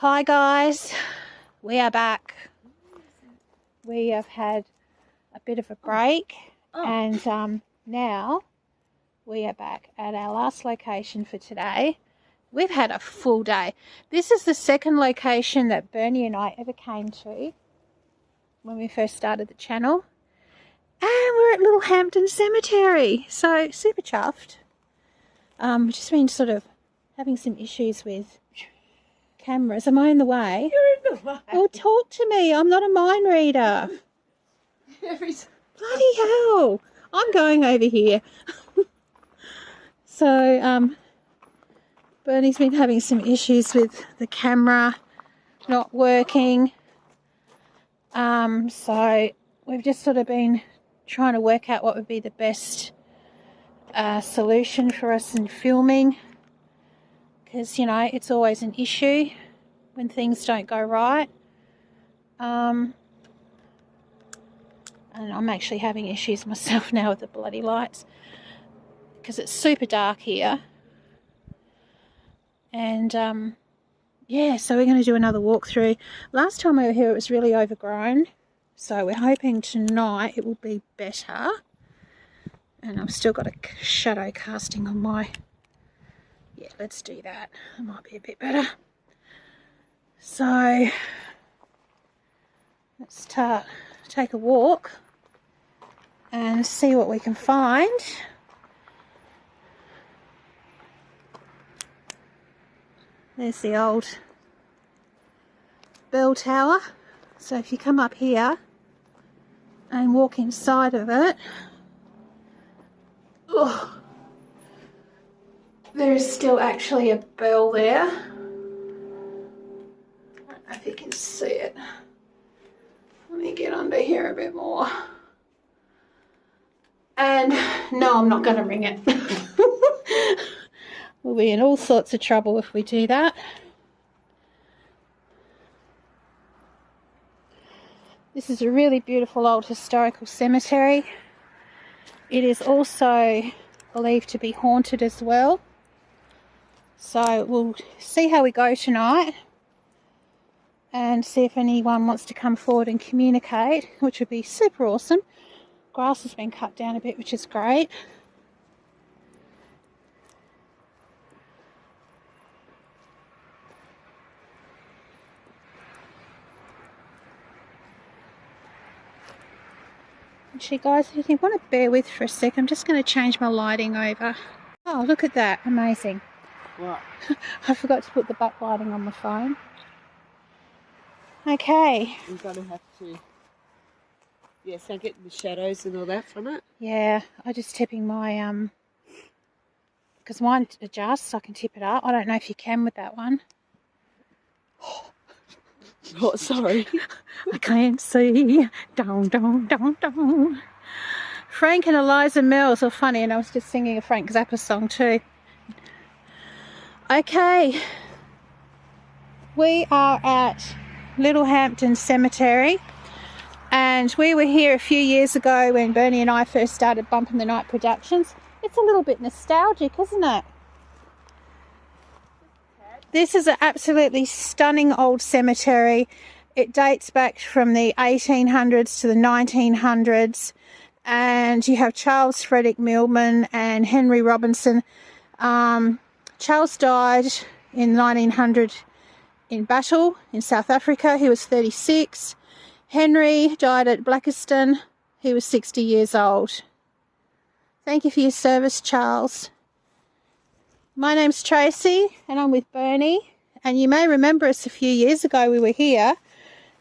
Hi guys, we are back. We have had a bit of a break and now we are back at our last location for today. We've had a full day. This is the second location that Bernie and I ever came to when we first started the channel. And we're at Littlehampton Cemetery, so super chuffed. We've just been sort of having some issues with cameras. Am I in the way? You're in the way. Oh, talk to me. I'm not a mind reader. Bloody hell. I'm going over here. So, Bernie's been having some issues with the camera not working. So we've just sort of been trying to work out what would be the best solution for us in filming. Because, you know, it's always an issue when things don't go right. And I'm actually having issues myself now with the bloody lights. Because it's super dark here. And, yeah, so we're going to do another walkthrough. Last time we were here it was really overgrown. So we're hoping tonight it will be better. And I've still got a shadow casting on my... Yeah, let's do that. It might be a bit better. So, let's take a walk and see what we can find. There's the old bell tower. So if you come up here and walk inside of it, oh, there is still actually a bell there. I don't know if you can see it. Let me get under here a bit more. And no, I'm not going to ring it. We'll be in all sorts of trouble if we do that. This is a really beautiful old historical cemetery. It is also believed to be haunted as well. So we'll see how we go tonight and see if anyone wants to come forward and communicate, which would be super awesome. Grass has been cut down a bit, which is great. Actually guys, if you want to bear with for a sec, I'm just going to change my lighting over. Oh, look at that, amazing. What? I forgot to put the backlighting on my phone. Okay. You're going to have to... Yeah, so get the shadows and all that from it. Yeah, I'm just tipping my... Because mine adjusts, so I can tip it up. I don't know if you can with that one. Oh, sorry. I can't see. Down, down, down, down. Frank and Eliza Mills are funny, and I was just singing a Frank Zappa song too. Okay, we are at Littlehampton Cemetery, and we were here a few years ago when Bernie and I first started Bumping the Night Productions. It's a little bit nostalgic, isn't it? This is an absolutely stunning old cemetery. It dates back from the 1800s to the 1900s, and you have Charles Frederick Milman and Henry Robinson. Charles died in 1900 in battle in South Africa. He was 36. Henry died at Blackiston. He was 60 years old. Thank you for your service, Charles. My name's Tracy and I'm with Bernie. And you may remember us a few years ago we were here.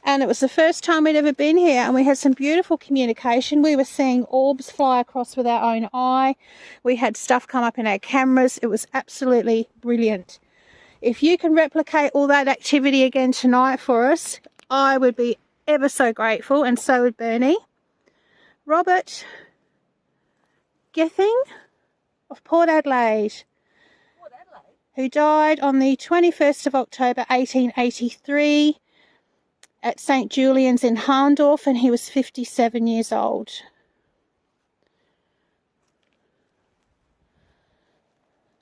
And it was the first time we'd ever been here, and we had some beautiful communication. We were seeing orbs fly across with our own eye. We had stuff come up in our cameras. It was absolutely brilliant. If you can replicate all that activity again tonight for us, I would be ever so grateful, and so would Bernie. Robert Gething of Port Adelaide, who died on the 21st of October 1883. At St. Julian's in Harndorf, and he was 57 years old.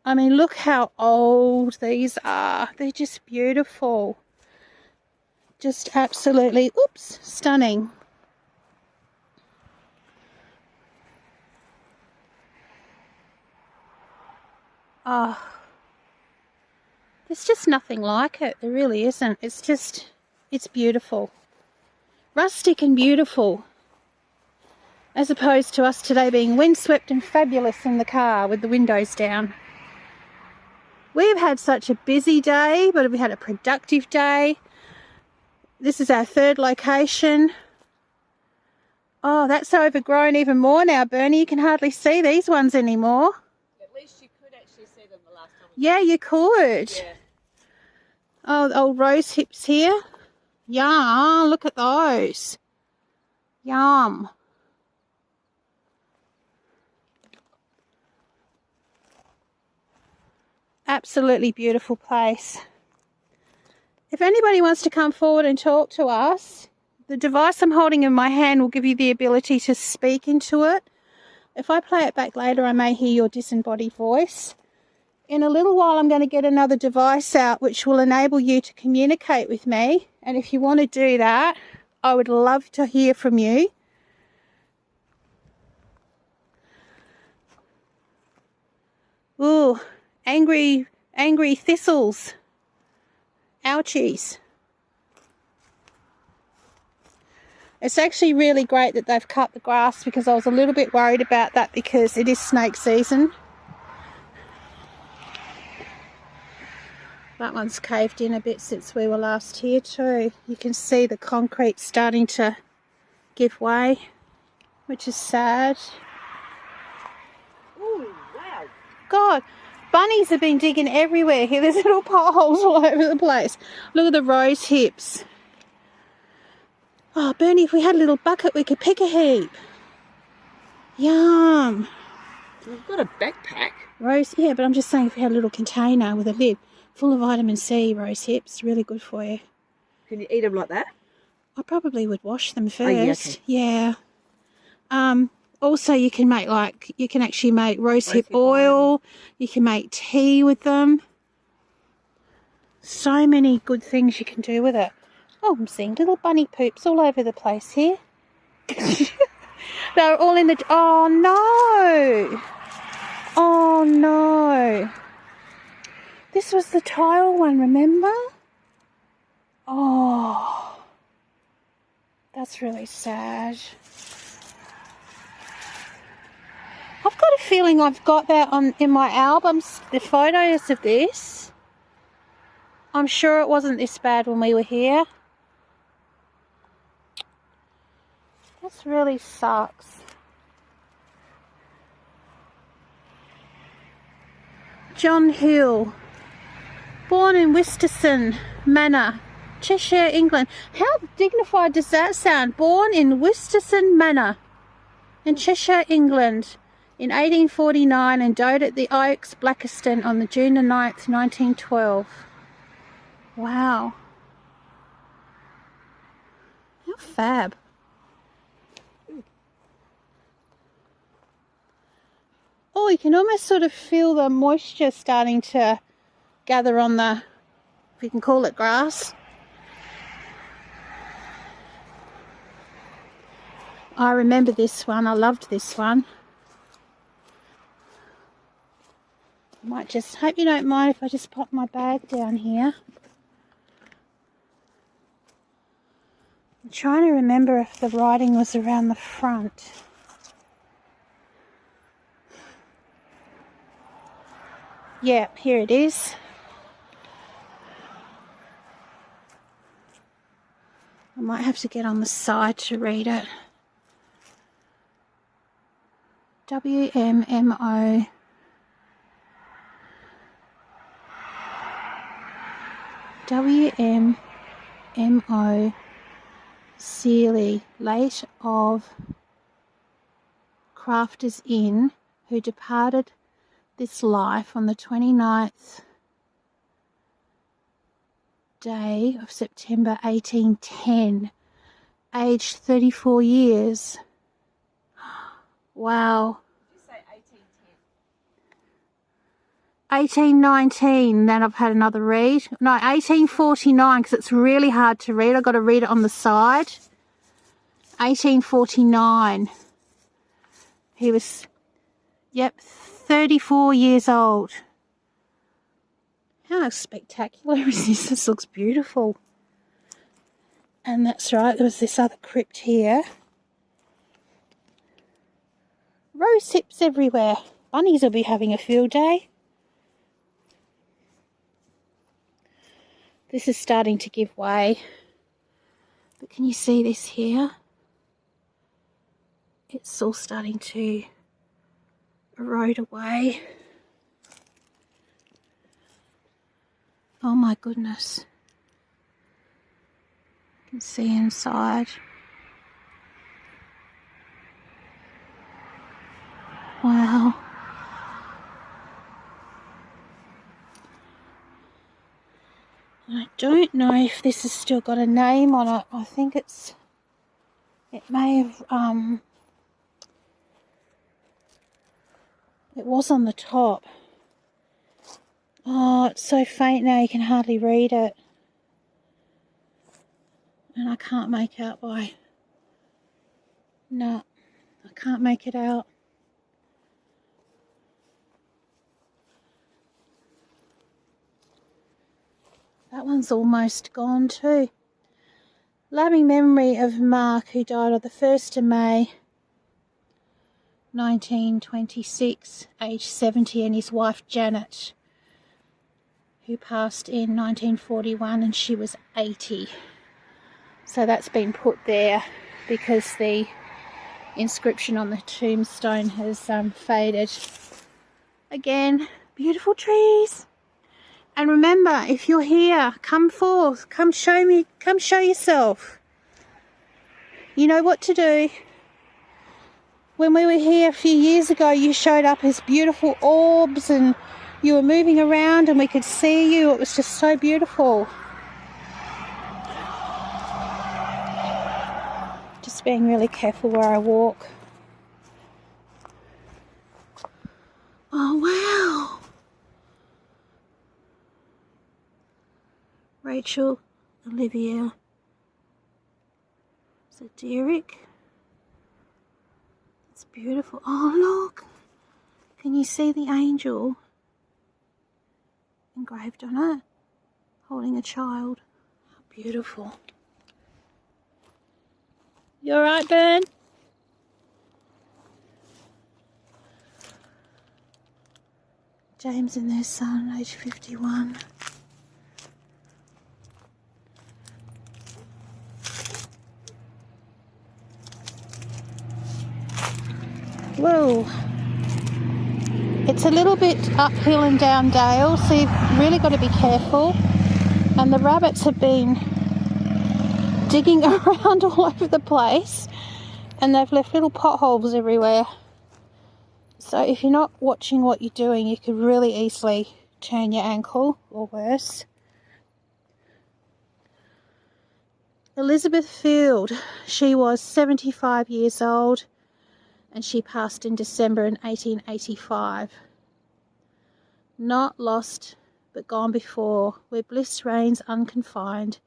I mean, look how old these are. They're just beautiful. Just absolutely, oops, stunning. Oh, there's just nothing like it. There really isn't. It's beautiful. Rustic and beautiful. As opposed to us today being windswept and fabulous in the car with the windows down. We've had such a busy day, but we had a productive day. This is our third location. Oh, that's overgrown even more now, Bernie. You can hardly see these ones anymore. At least you could actually see them the last time. Yeah, you could. Yeah. Oh, the old rose hips here. Yeah, look at those. Yum. Absolutely beautiful place. If anybody wants to come forward and talk to us, the device I'm holding in my hand will give you the ability to speak into it. If I play it back later, I may hear your disembodied voice. In a little while, I'm going to get another device out which will enable you to communicate with me. And if you want to do that, I would love to hear from you. Ooh, angry thistles. Ouchies. It's actually really great that they've cut the grass, because I was a little bit worried about that because it is snake season. That one's caved in a bit since we were last here too. You can see the concrete starting to give way, which is sad. Oh, wow. God, bunnies have been digging everywhere here. There's little potholes all over the place. Look at the rose hips. Oh, Bernie, if we had a little bucket, we could pick a heap. Yum. We've got a backpack. Rose, yeah, but I'm just saying if we had a little container with a lid full of vitamin C, rose hips, really good for you. Can you eat them like that? I probably would wash them first. Oh, yeah, okay. Yeah. Also, you can actually make rose hip oil. You can make tea with them. So many good things you can do with it. Oh, I'm seeing little bunny poops all over the place here. They're all in the... Oh, no. Oh, no. This was the tile one, remember? Oh. That's really sad. I've got a feeling I've got that in my albums, the photos of this. I'm sure it wasn't this bad when we were here. This really sucks. John Hill, born in Wisterson Manor, Cheshire, England. How dignified does that sound? Born in Wisterson Manor in Cheshire, England in 1849 and died at the Oaks, Blackiston on the June the 9th, 1912. Wow. How fab. Oh, you can almost sort of feel the moisture starting to gather on the, if you can call it, grass. I remember this one. I loved this one. I might just, hope you don't mind if I just pop my bag down here. I'm trying to remember if the writing was around the front. Yeah, here it is. I might have to get on the side to read it. WMMO. WMMO Seeley, late of Crafters Inn, who departed this life on the 29th day of September 1810, aged 34 years. Wow. Did you say 1819, then I've had another read. No, 1849, because it's really hard to read. I've got to read it on the side. 1849. He was, yep, 34 years old. How spectacular is this? This looks beautiful. And that's right, there was this other crypt here. Rose hips everywhere. Bunnies will be having a field day. This is starting to give way. But can you see this here? It's all starting to erode away. Oh my goodness. You can see inside. Wow. I don't know if this has still got a name on it. I think it may have, it was on the top. Oh, it's so faint now you can hardly read it. And I can't make out why. No, I can't make it out. That one's almost gone too. Loving memory of Mark, who died on the 1st of May 1926, aged 70, and his wife Janet, who passed in 1941 and she was 80. So that's been put there because the inscription on the tombstone has faded. Again, beautiful trees. And remember, if you're here, come forth, come show me, come show yourself. You know what to do. When we were here a few years ago, you showed up as beautiful orbs and you were moving around and we could see you. It was just so beautiful. Just being really careful where I walk. Oh, wow. Rachel, Olivia, is it Derek? It's beautiful. Oh, look. Can you see the angel engraved on it? Holding a child. How beautiful. You alright, Bern? James and their son, age 51. Whoa. It's a little bit uphill and down dale, so you've really got to be careful. And the rabbits have been digging around all over the place and they've left little potholes everywhere. So if you're not watching what you're doing, you could really easily turn your ankle or worse. Elizabeth Field, she was 75 years old and she passed in December in 1885. Not lost, but gone before, where bliss reigns unconfined.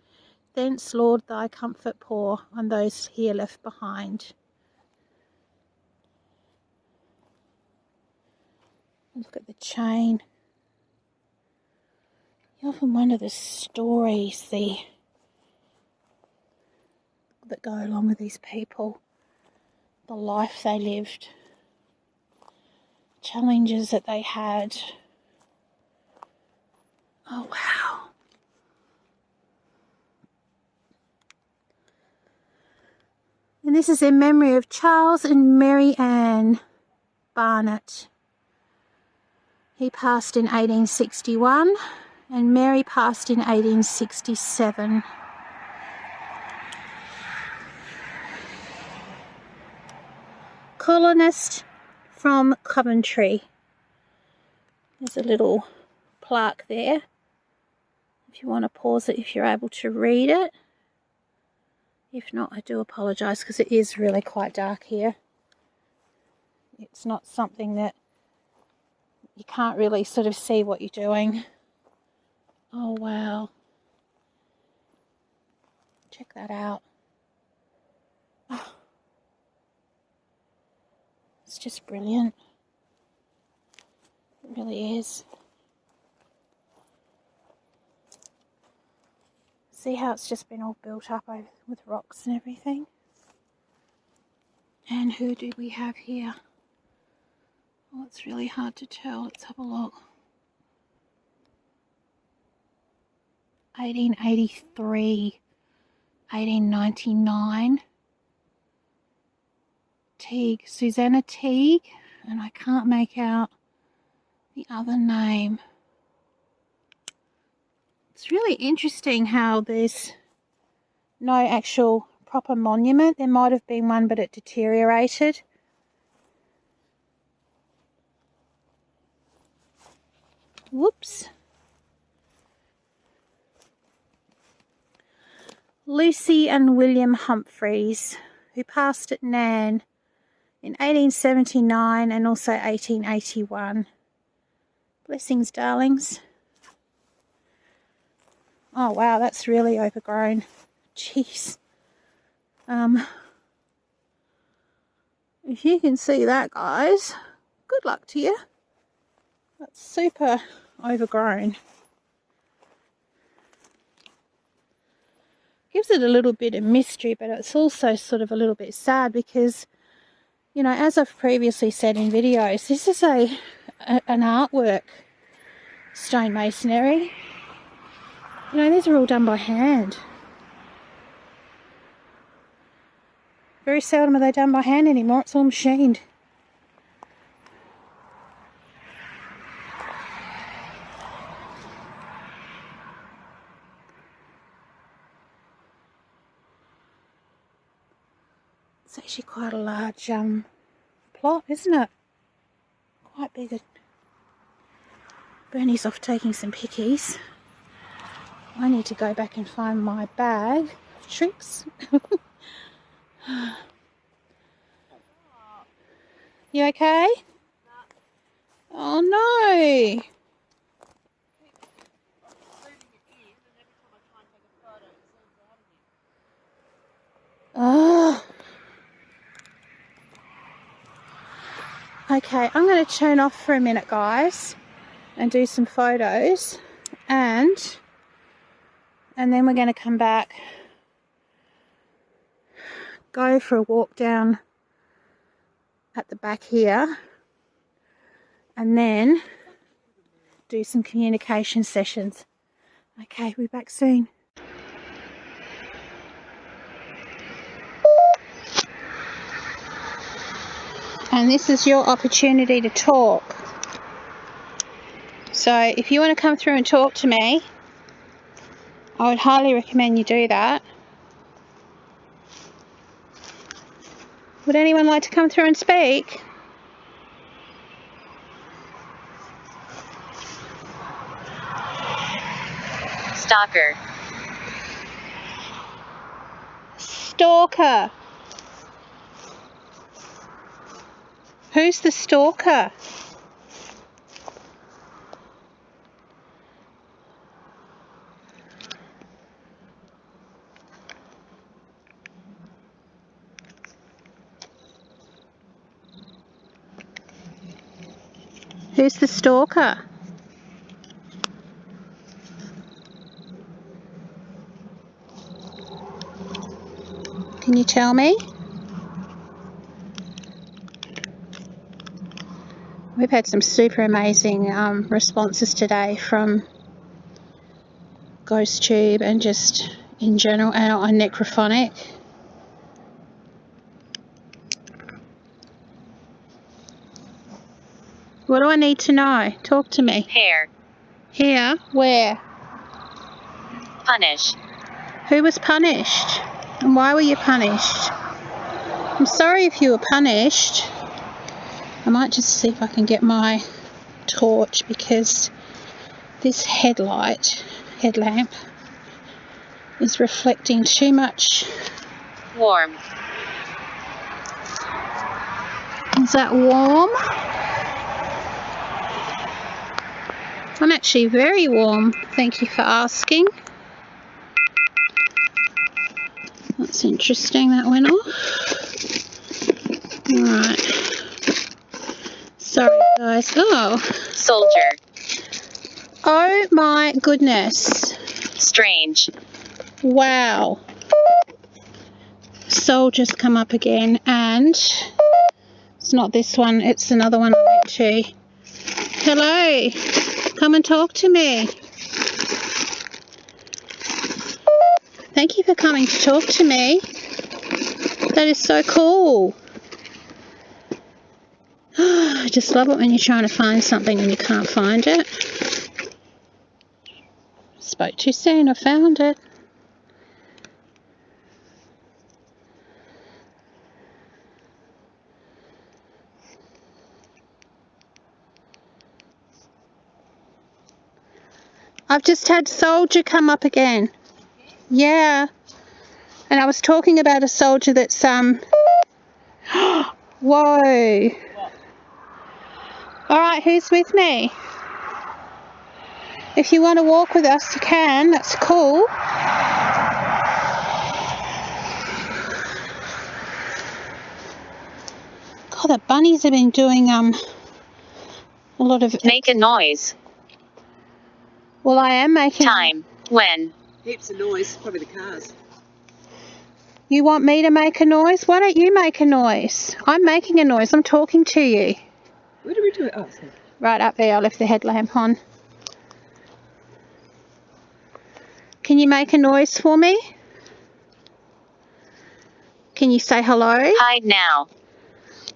Thence, Lord, thy comfort pour on those here left behind. Look at the chain. You often wonder the stories that go along with these people, the life they lived, challenges that they had. Oh, wow. And this is in memory of Charles and Mary Ann Barnett. He passed in 1861 and Mary passed in 1867. Colonist from Coventry. There's a little plaque there. If you want to pause it, if you're able to read it. If not, I do apologise because it is really quite dark here. It's not something that you can't really sort of see what you're doing. Oh, wow. Check that out. Oh, it's just brilliant. It really is. See how it's just been all built up over with rocks and everything? And who do we have here? Oh, it's really hard to tell. Let's have a look. 1883, 1899. Teague, Susanna Teague, and I can't make out the other name. It's really interesting how there's no actual proper monument. There might have been one, but it deteriorated. Whoops. Lucy and William Humphreys, who passed at Nan in 1879 and also 1881. Blessings, darlings. Oh wow, that's really overgrown. Jeez. If you can see that, guys, good luck to you. That's super overgrown. Gives it a little bit of mystery, but it's also sort of a little bit sad because, you know, as I've previously said in videos, this is an artwork stonemasonry. You know, these are all done by hand. Very seldom are they done by hand anymore. It's all machined. It's actually quite a large plot, isn't it? Quite big. Bernie's off taking some pickies. I need to go back and find my bag of tricks. You okay? Oh no! Oh. Okay, I'm going to turn off for a minute, guys, and do some photos, and then we're going to come back, go for a walk down at the back here, and then do some communication sessions. Okay, we'll be back soon. And this is your opportunity to talk. So if you want to come through and talk to me, I would highly recommend you do that. Would anyone like to come through and speak? Stalker. Stalker. Who's the stalker? Who's the stalker? Can you tell me? We've had some super amazing responses today from GhostTube and just in general, and on Necrophonic. What do I need to know? Talk to me. Hair. Here? Where? Punish. Who was punished? And why were you punished? I'm sorry if you were punished. I might just see if I can get my torch because this headlamp is reflecting too much. Warm. Is that warm? I'm actually very warm. Thank you for asking. That's interesting. That went off. Alright. Sorry, guys. Oh. Soldier. Oh my goodness. Strange. Wow. Soldier's come up again, and it's not this one, it's another one I went to. Hello. Come and talk to me. Thank you for coming to talk to me. That is so cool. I just love it when you're trying to find something and you can't find it. Spoke too soon, I found it. I've just had Soldier come up again. Yeah. And I was talking about a soldier that's whoa. Alright, who's with me? If you want to walk with us, you can. That's cool. God, the bunnies have been doing a lot of... Make a noise. Well, I am making... Time. When. Heaps of noise, probably the cars. You want me to make a noise? Why don't you make a noise? I'm making a noise. I'm talking to you. Where do we do it? Oh, sorry. Right up there. I left the headlamp on. Can you make a noise for me? Can you say hello? Hide now.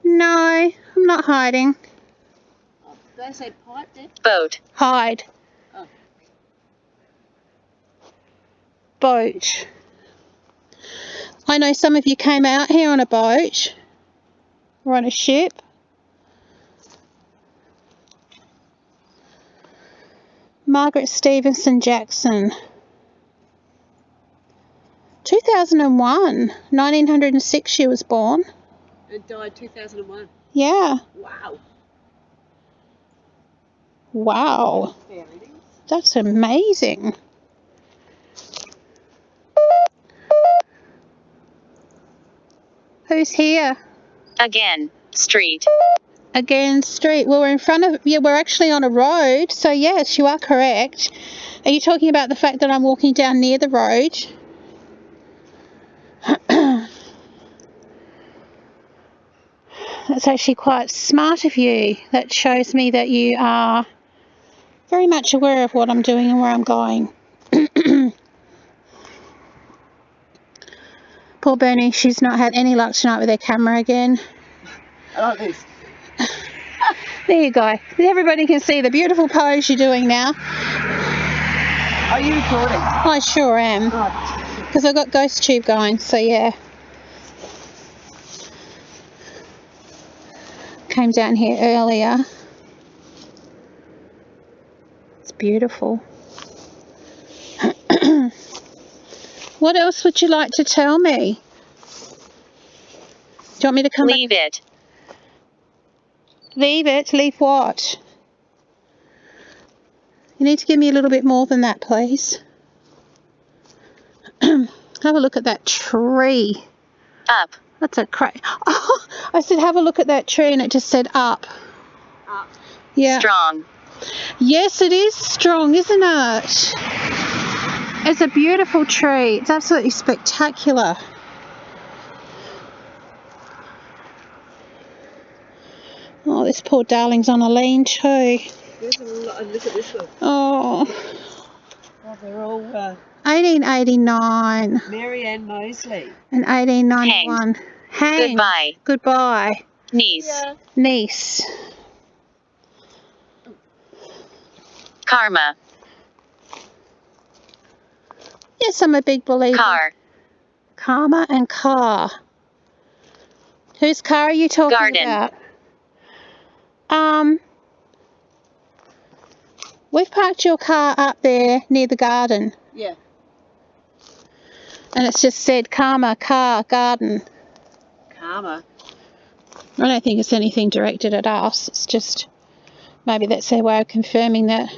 No, I'm not hiding. Oh, did I say pipe then? Boat. Hide. Oh. Boat. I know some of you came out here on a boat or on a ship. Margaret Stevenson Jackson. 2001. 1906 she was born. And died 2001. Yeah. Wow. Wow. Fair innings. That's amazing. Who's here? Again. Street. Again, street. Well, we're in front of... Yeah, we're actually on a road. So, yes, you are correct. Are you talking about the fact that I'm walking down near the road? That's actually quite smart of you. That shows me that you are very much aware of what I'm doing and where I'm going. Poor Bernie, she's not had any luck tonight with her camera again. I like this. There you go. Everybody can see the beautiful pose you're doing now. Are you recording? I sure am. Oh, Because I've got Ghost Tube going, so yeah. Came down here earlier. It's beautiful. What else would you like to tell me? Do you want me to come Leave it. back? Leave it? Leave what? You need to give me a little bit more than that, please. Have a look at that tree. Up. That's a Oh, I said have a look at that tree and it just said up. up. Yeah. Strong. Yes, it is strong, isn't it? It's a beautiful tree. It's absolutely spectacular. Oh, this poor darling's on a lean too. There's a lot. Look at this one. Oh, Oh, they're all 1889 Mary Ann Mosley. and 1891. Hanged. Goodbye. Goodbye. Niece. Yeah. Niece. Karma. Yes, I'm a big believer. Car. Karma and car. Whose car are you talking Garden. about? We've parked your car up there near the garden. Yeah. And it's just said Karma, car, garden. Karma. I don't think it's anything directed at us. It's just, maybe that's their way of confirming that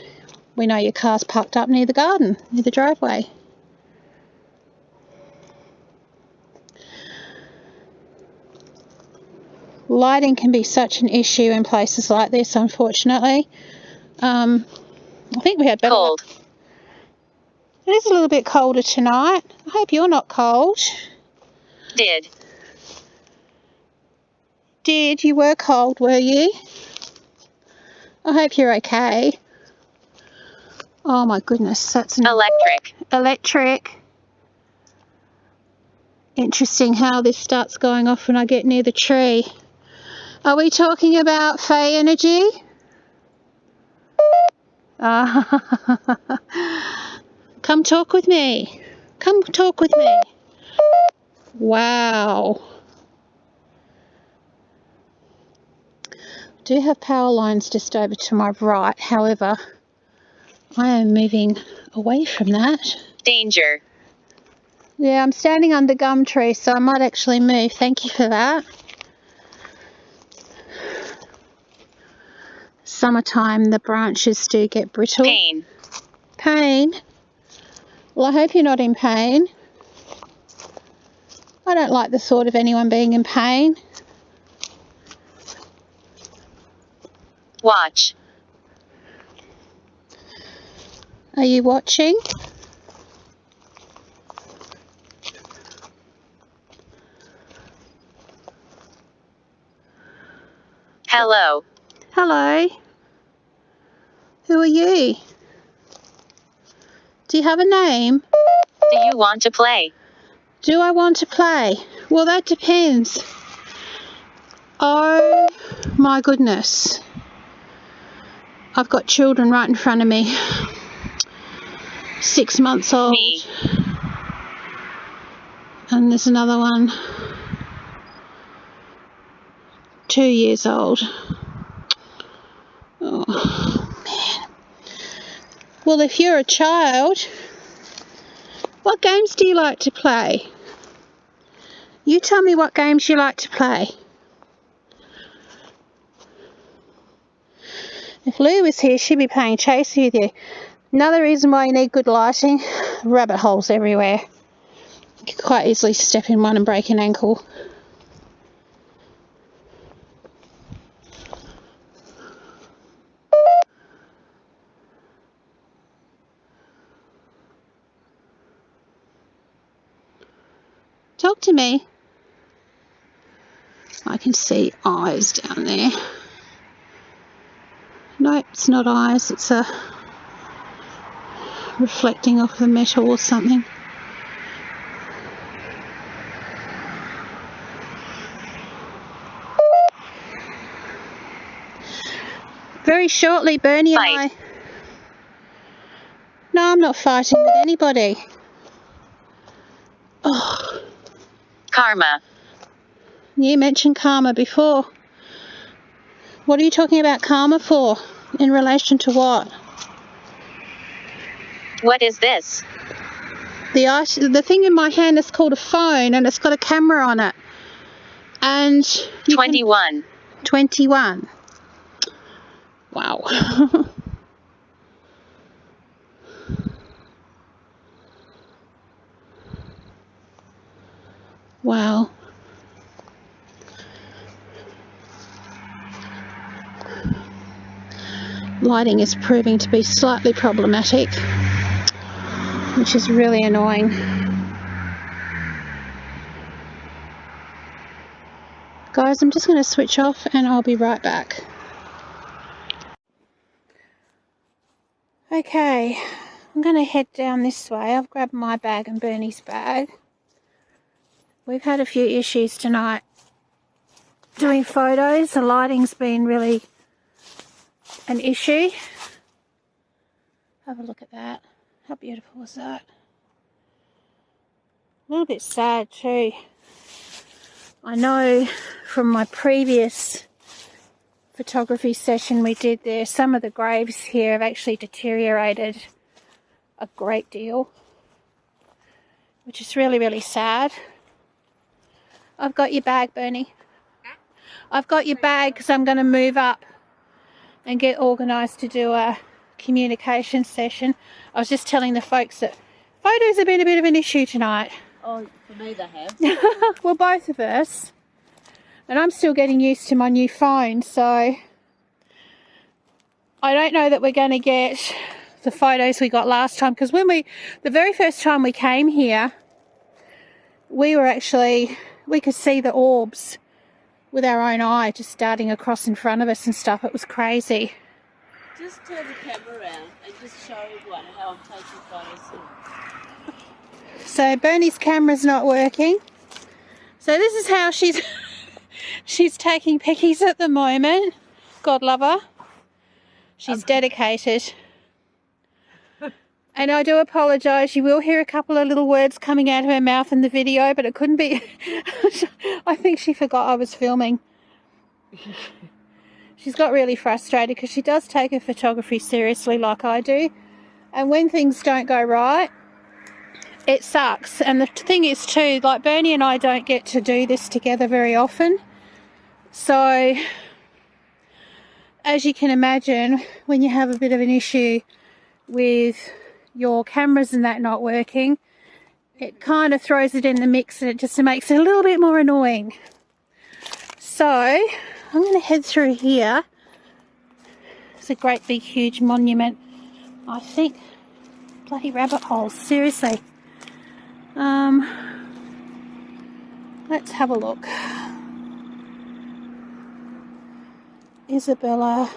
we know your car's parked up near the garden, near the driveway. Lighting can be such an issue in places like this, unfortunately. I think we had better luck. Cold. It is a little bit colder tonight. I hope you're not cold. Did. You were cold, were you? I hope you're okay. Oh my goodness, that's an electric. Interesting how this starts going off when I get near the tree. Are we talking about Fey energy? Come talk with me. Come talk with me. Wow. I do have power lines just over to my right. However, I am moving away from that. Danger. Yeah, I'm standing under gum tree, so I might actually move. Thank you for that. Summertime, the branches do get brittle. Pain. Pain? Well, I hope you're not in pain. I don't like the thought of anyone being in pain. Watch. Are you watching? Hello. Hello. Who are you? Do you have a name? Do you want to play? Do I want to play? Well, that depends. Oh my goodness. I've got children right in front of me. 6 months old. Me. And there's another one. 2 years old. Oh, man. Well, if you're a child, what games do you like to play? You tell me what games you like to play. If Lou was here, she'd be playing chase with you. Another reason why you need good lighting, rabbit holes everywhere. You could quite easily step in one and break an ankle. Talk to me. I can see eyes down there. Nope, it's not eyes, it's a reflecting off the metal or something. Very shortly, Bernie and I... No, I'm not fighting with anybody. Oh. Karma. You mentioned karma before. What are you talking about karma for? In relation to what? What is this? The thing in my hand is called a phone, and it's got a camera on it. And 21. 21. Wow. Wow. Lighting is proving to be slightly problematic, which is really annoying. Guys, I'm just going to switch off and I'll be right back. Okay, I'm going to head down this way. I've grabbed my bag and Bernie's bag. We've had a few issues tonight doing photos. The lighting's been really an issue. Have a look at that. How beautiful is that? A little bit sad too. I know from my previous photography session we did there, some of the graves here have actually deteriorated a great deal, which is really, really sad. I've got your bag, Bernie. I've got your bag because I'm going to move up and get organised to do a communication session. I was just telling the folks that photos have been a bit of an issue tonight. Oh, for me they have. Well, both of us. And I'm still getting used to my new phone, so I don't know that we're going to get the photos we got last time, because the very first time we came here, we could see the orbs with our own eye just darting across in front of us and stuff. It was crazy. Just turn the camera around and just show everyone how I'm taking photos. So Bernie's camera's not working. So this is how she's taking pickies at the moment. God love her. She's dedicated. And I do apologise. You will hear a couple of little words coming out of her mouth in the video, but it couldn't be. I think she forgot I was filming. She's got really frustrated because she does take her photography seriously like I do. And when things don't go right, it sucks. And the thing is too, like Bernie and I don't get to do this together very often. So, as you can imagine, when you have a bit of an issue with your cameras and that not working, it kind of throws it in the mix and it just makes it a little bit more annoying. So I'm going to head through here. It's a great big huge monument. I think bloody rabbit holes, seriously. Let's have a look. Isabella.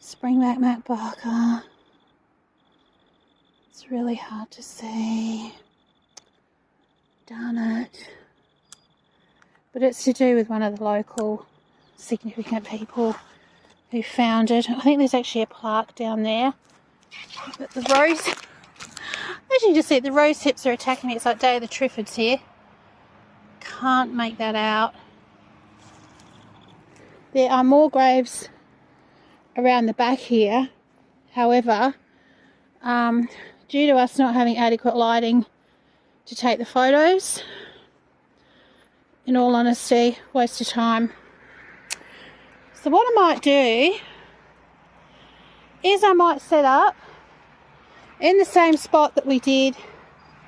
Springback Mac Barker. It's really hard to see. Darn it. But it's to do with one of the local significant people who found it. I think there's actually a plaque down there. But the rose, as you can just see, the rose hips are attacking me. It's like Day of the Triffids here. Can't make that out. There are more graves around the back here. However, due to us not having adequate lighting to take the photos, in all honesty, waste of time. So what I might do is I might set up in the same spot that we did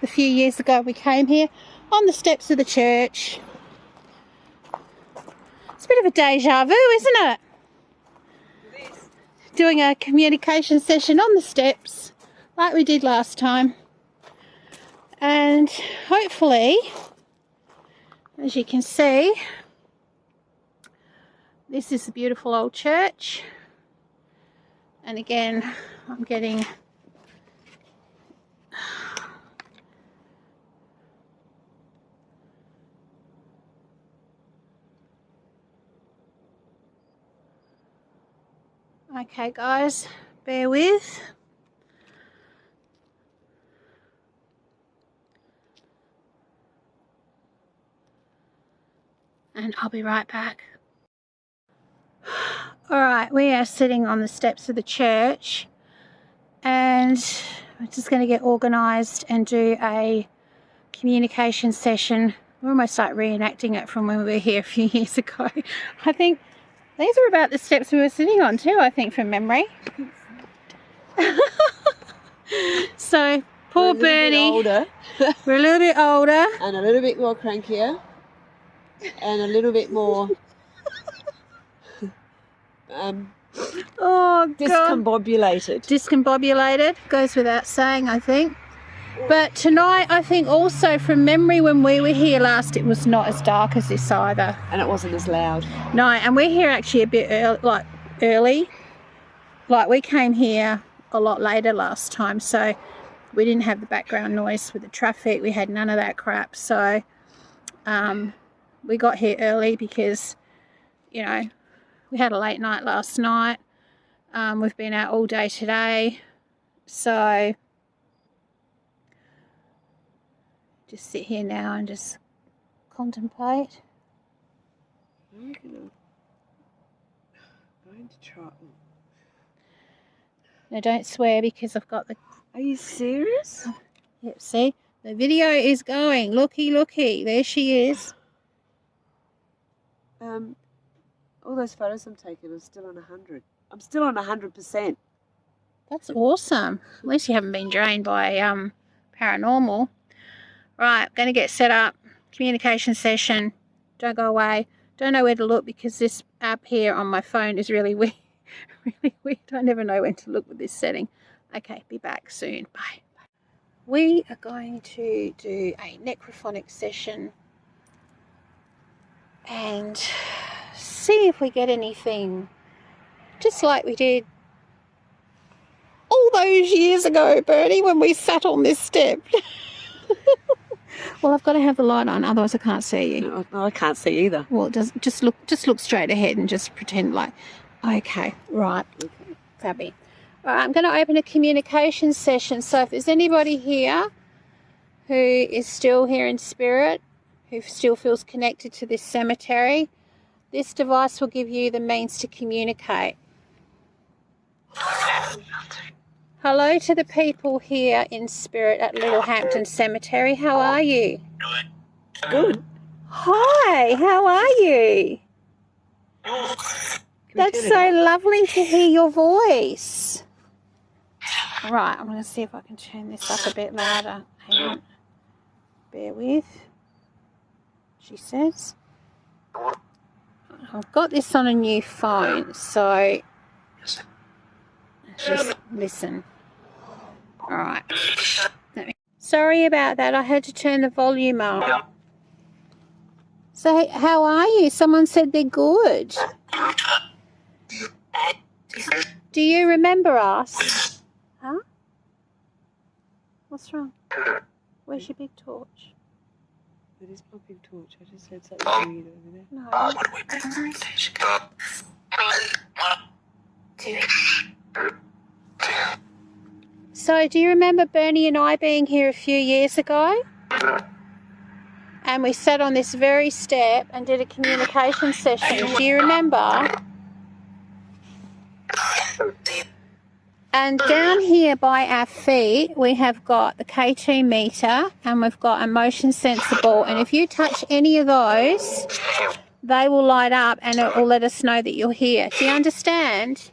a few years ago we came here, on the steps of the church. It's a bit of a deja vu, isn't it? Doing a communication session on the steps like we did last time. And hopefully, as you can see, this is a beautiful old church. And again, I'm getting okay guys, bear with. And I'll be right back. Alright, we are sitting on the steps of the church and we're just going to get organised and do a communication session. We're almost like reenacting it from when we were here a few years ago. I think these are about the steps we were sitting on too, I think, from memory. So, poor Bernie. We're a little bit older. And a little bit more crankier. And a little bit more discombobulated. Discombobulated, goes without saying, I think. But tonight, I think also from memory when we were here last, it was not as dark as this either. And it wasn't as loud. No, and we're here actually a bit early. Like we came here a lot later last time, so we didn't have the background noise with the traffic. We had none of that crap. So we got here early because, you know, we had a late night last night. We've been out all day today. So just sit here now and just contemplate. I'm going to try. Now don't swear because I've got the... Are you serious? Yep, see? The video is going. Looky, looky. There she is. All those photos I'm taking, I'm still on 100. I'm still on 100%. That's awesome. At least you haven't been drained by paranormal. Right, going to get set up. Communication session. Don't go away. Don't know where to look because this app here on my phone is really weird. Really weird. I never know when to look with this setting. Okay, be back soon. Bye. We are going to do a necrophonic session and see if we get anything just like we did all those years ago, Bertie, when we sat on this step. Well, I've got to have the light on, otherwise I can't see you. No, I can't see either. Well, just look straight ahead and just pretend like, okay, right, okay, fabby. All right, I'm going to open a communication session. So if there's anybody here who is still here in spirit, who still feels connected to this cemetery, this device will give you the means to communicate. Hello to the people here in spirit at Littlehampton Cemetery. How are you? Good. Hi, how are you? That's so lovely to hear your voice. Right, I'm going to see if I can turn this up a bit louder. Hang on. Bear with. She says. I've got this on a new phone, so just listen. All right. Sorry about that. I had to turn the volume up. So how are you? Someone said they're good. Do you remember us? Huh? What's wrong? Where's your big torch? It is my big torch. I just heard something weird over there. No. So do you remember Bernie and I being here a few years ago? And we sat on this very step and did a communication session. Do you remember? And down here by our feet, we have got the K2 meter and we've got a motion sensor ball. And if you touch any of those, they will light up and it will let us know that you're here. Do you understand?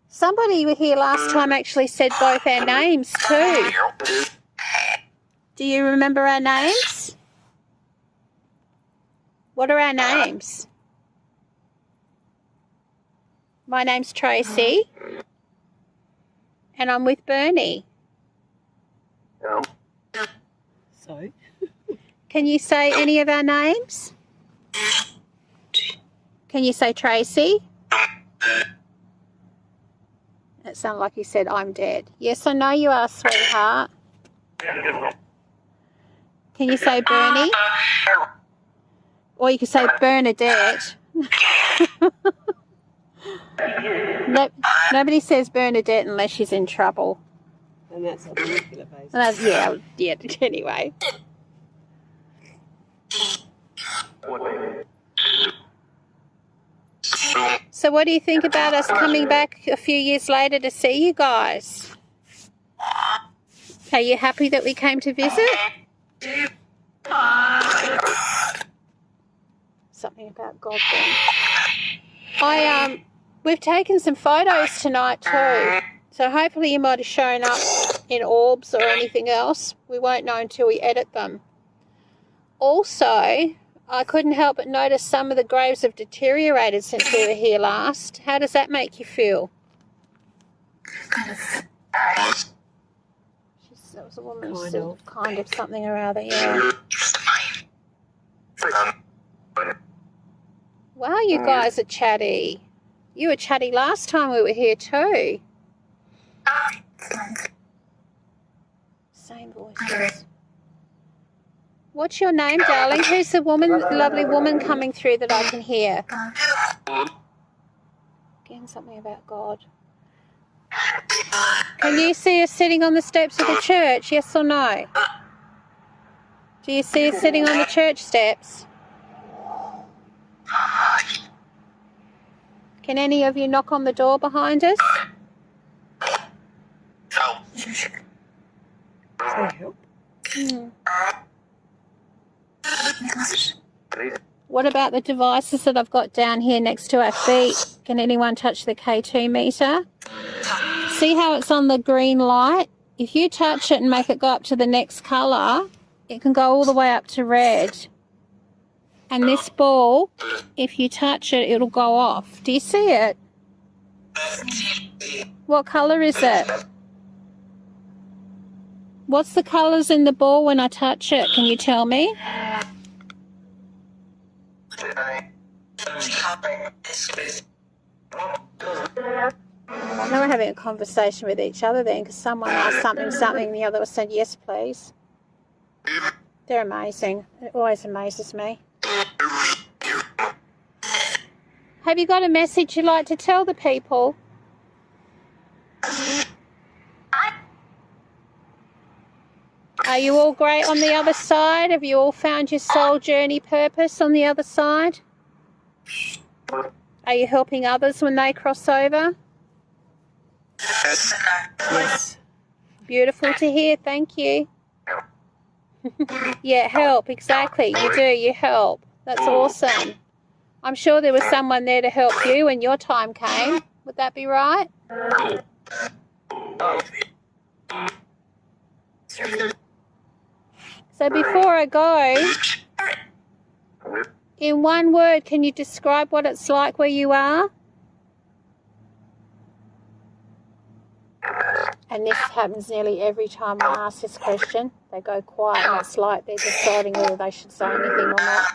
Somebody here last time actually said both our names too. Do you remember our names? What are our names? My name's Tracy. And I'm with Bernie. So? Can you say any of our names? Can you say Tracy? It sounded like you said, I'm dead. Yes, I know you are, sweetheart. Can you say Bernie? Or you could say Bernadette. Nobody says Bernadette unless she's in trouble. And that's on a regular basis. Yeah, anyway. So what do you think about us coming back a few years later to see you guys? Are you happy that we came to visit? Something about God then. We've taken some photos tonight too. So hopefully you might have shown up in orbs or anything else. We won't know until we edit them. Also, I couldn't help but notice some of the graves have deteriorated since we were here last. How does that make you feel? That was a woman who said kind of something or other, yeah. Wow, you guys are chatty. You were chatty last time we were here too. Same voices. What's your name, darling? Who's the lovely woman coming through that I can hear? Again, something about God. Can you see us sitting on the steps of the church, yes or no? Do you see us sitting on the church steps? Can any of you knock on the door behind us? Say help. What about the devices that I've got down here next to our feet? Can anyone touch the K2 meter? See how it's on the green light? If you touch it and make it go up to the next colour, it can go all the way up to red. And this ball, if you touch it, it'll go off. Do you see it? What colour is it? What's the colours in the ball when I touch it? Can you tell me? Now we're having a conversation with each other then, because someone asked something, and the other said, yes, please. They're amazing. It always amazes me. Have you got a message you'd like to tell the people? Are you all great on the other side? Have you all found your soul journey purpose on the other side? Are you helping others when they cross over? Yes. Beautiful to hear. Thank you. Yeah, help. Exactly. You do. You help. That's awesome. I'm sure there was someone there to help you when your time came. Would that be right? So before I go, in one word, can you describe what it's like where you are? And this happens nearly every time I ask this question. They go quiet and it's like they're deciding whether they should say anything or not.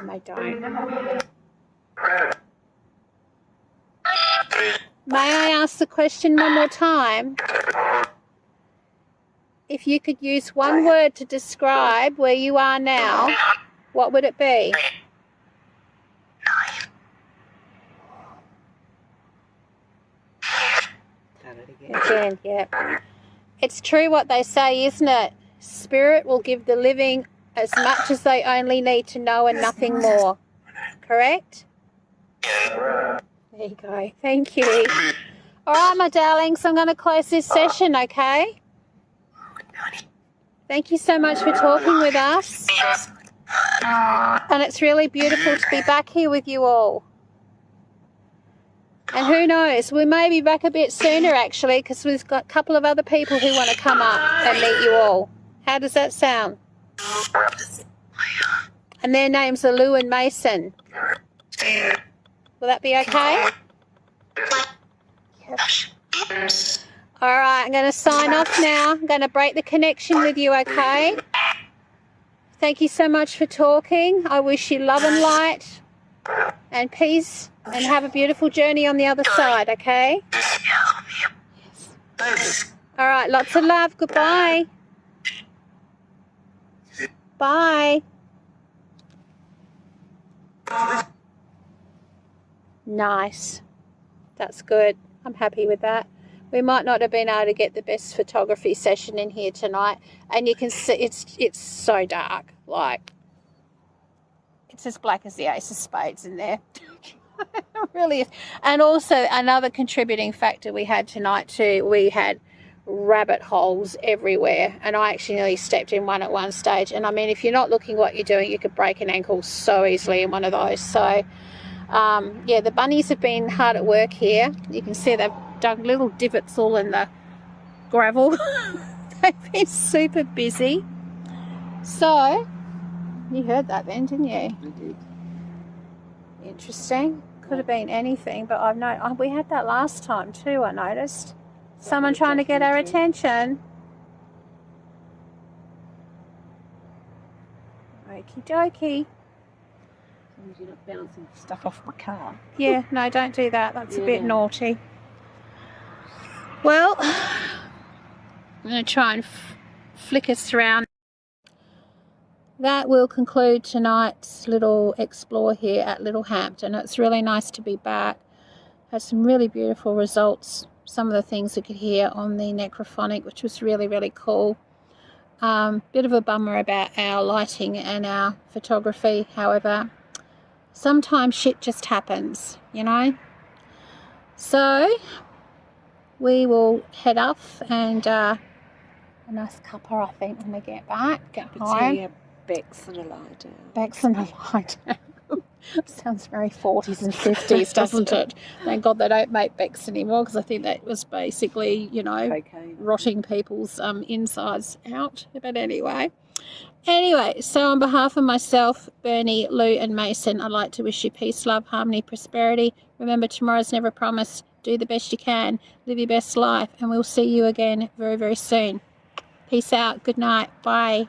And they don't. May I ask the question one more time? If you could use one word to describe where you are now, what would it be? Again, yeah. It's true what they say, isn't it? Spirit will give the living as much as they only need to know and nothing more. Correct? There you go. Thank you. All right, my darlings, I'm going to close this session, okay? Thank you so much for talking with us. And it's really beautiful to be back here with you all. And who knows, we may be back a bit sooner actually, because we've got a couple of other people who want to come up and meet you all. How does that sound? And their names are Lou and Mason. Will that be okay? Yep. All right, I'm going to sign off now. I'm going to break the connection with you, okay? Thank you so much for talking. I wish you love and light and peace, and have a beautiful journey on the other side, okay? Yes. All right, lots of love. Goodbye. Bye. Nice. That's good. I'm happy with that. We might not have been able to get the best photography session in here tonight, and you can see it's so dark. Like, it's as black as the ace of spades in there. It really is. And also another contributing factor we had tonight too, we had rabbit holes everywhere, and I actually nearly stepped in one at one stage. And I mean, if you're not looking what you're doing, you could break an ankle so easily in one of those. So yeah, the bunnies have been hard at work here. You can see they've dug little divots all in the gravel. They've been super busy. So you heard that then, didn't you? I did. Interesting. Could have been anything, but I've known we had that last time too. I noticed someone trying to get our attention. Okie dokie. You're not bouncing stuff off my car. Yeah, no, don't do that. That's a bit naughty. Well, I'm going to try and flick us around. That will conclude tonight's little explore here at Littlehampton. It's really nice to be back. Had some really beautiful results. Some of the things we could hear on the necrophonic, which was really, really cool. Bit of a bummer about our lighting and our photography. However, sometimes shit just happens, you know. So we will head off and a nice cuppa, I think, when we get back. Get But home. yeah, Bex and a lie down. Bex and a lie down. Sounds very 40s and 50s, doesn't it? Thank God they don't make Bex anymore, because I think that was basically, you know, Cocaine. rotting people's insides out. But anyway, so on behalf of myself, Bernie, Lou and Mason, I'd like to wish you peace, love, harmony, prosperity. Remember, tomorrow's never promised. Do the best you can. Live your best life. And we'll see you again very, very soon. Peace out. Good night. Bye.